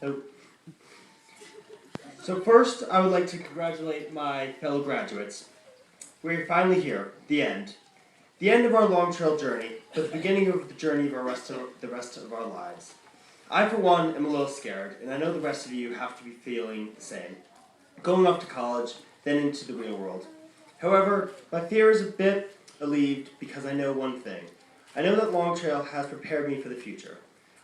So, so first, I would like to congratulate my fellow graduates. We're finally here, the end. The end of our long trail journey, but the beginning of the journey of the rest of our lives. I, for one, am a little scared, and I know the rest of you have to be feeling the same. Going off to college, then into the real world. However, my fear is a bit relieved because I know one thing. I know that Long Trail has prepared me for the future.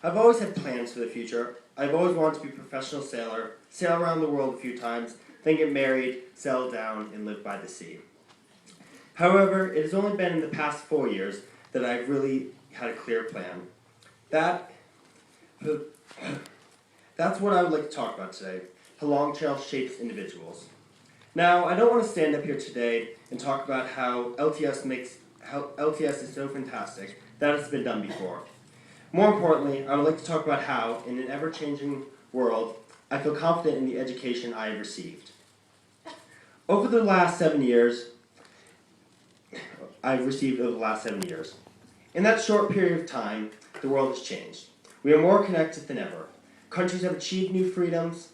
I've always had plans for the future. I've always wanted to be a professional sailor, sail around the world a few times, then get married, settle down, and live by the sea. However, it has only been in the past 4 years that I've really had a clear plan. That's what I would like to talk about today, how Long Trail shapes individuals. Now, I don't want to stand up here today and talk about how LTS is so fantastic. That has been done before. More importantly, I would like to talk about how, in an ever-changing world, I feel confident in the education I have received. Over the last 7 years, In that short period of time, the world has changed. We are more connected than ever. Countries have achieved new freedoms,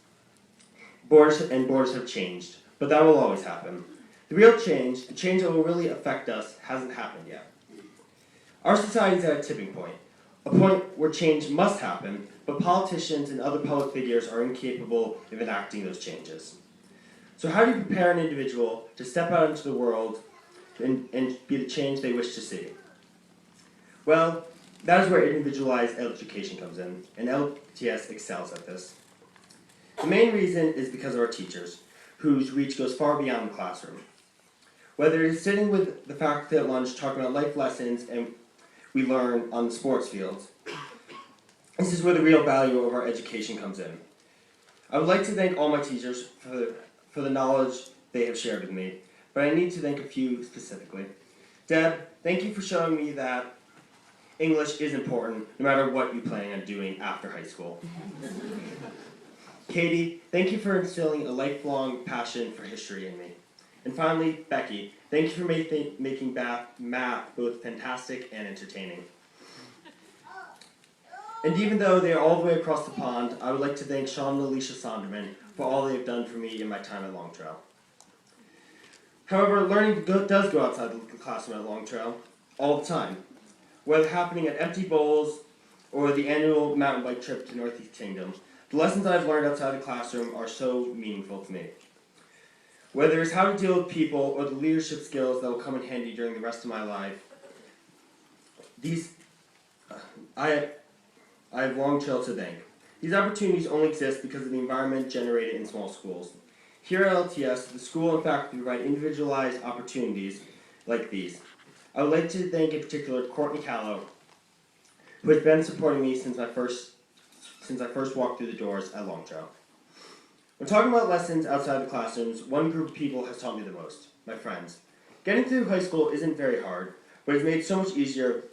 borders have changed, but that will always happen. The real change, the change that will really affect us, hasn't happened yet. Our society is at a tipping point, a point where change must happen, but politicians and other public figures are incapable of enacting those changes. So how do you prepare an individual to step out into the world and be the change they wish to see? Well, that is where individualized education comes in, and LTS excels at this. The main reason is because of our teachers, whose reach goes far beyond the classroom. Whether it is sitting with the faculty at lunch talking about life lessons and we learn on the sports fields, this is where the real value of our education comes in. I would like to thank all my teachers for the knowledge they have shared with me, but I need to thank a few specifically. Deb, thank you for showing me that English is important no matter what you plan on doing after high school. Katie, thank you for instilling a lifelong passion for history in me. And finally, Becky, thank you for making math both fantastic and entertaining. And even though they are all the way across the pond, I would like to thank Sean and Alicia Sonderman for all they have done for me in my time at Long Trail. However, learning does go outside the classroom at Long Trail all the time, whether happening at empty bowls or the annual mountain bike trip to Northeast Kingdom. The lessons I've learned outside the classroom are so meaningful to me. Whether it's how to deal with people or the leadership skills that will come in handy during the rest of my life, I have Long Trail to thank. These opportunities only exist because of the environment generated in small schools. Here at LTS, the school and faculty provide individualized opportunities like these. I would like to thank in particular Courtney Callow, who has been supporting me since I first walked through the doors at Long Trail. When talking about lessons outside the classrooms, one group of people has taught me the most, my friends. Getting through high school isn't very hard, but it's made so much easier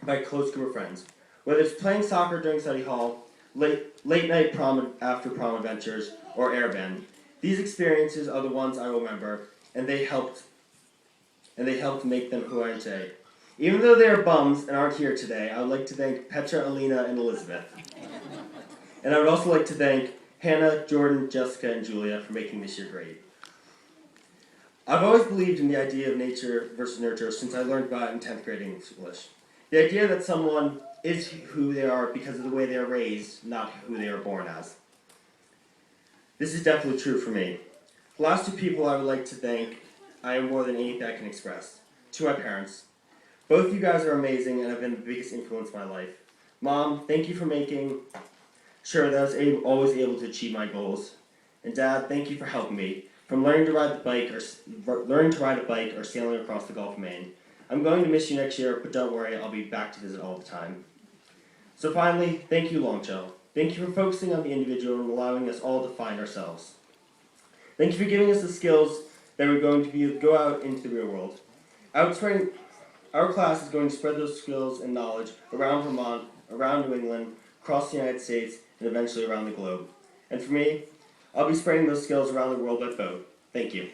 by a close group of friends. Whether it's playing soccer during study hall, late night after prom adventures, or airbend, these experiences are the ones I will remember, and they helped make them who I am today. Even though they are bums and aren't here today, I would like to thank Petra, Alina, and Elizabeth. And I would also like to thank Hannah, Jordan, Jessica, and Julia for making this year great. I've always believed in the idea of nature versus nurture since I learned about it in 10th grade English. The idea that someone is who they are because of the way they are raised, not who they are born as. This is definitely true for me. The last two people I would like to thank, I am more than anything I can express. To my parents. Both of you guys are amazing and have been the biggest influence in my life. Mom, thank you for making sure that I was always able to achieve my goals. And Dad, thank you for helping me, from learning to ride a bike or sailing across the Gulf of Maine. I'm going to miss you next year, but don't worry, I'll be back to visit all the time. So finally, thank you, Long Trail. Thank you for focusing on the individual and allowing us all to find ourselves. Thank you for giving us the skills that we're going to go out into the real world. Our class is going to spread those skills and knowledge around Vermont, around New England, across the United States, and eventually around the globe. And for me, I'll be spreading those skills around the world by boat. Thank you.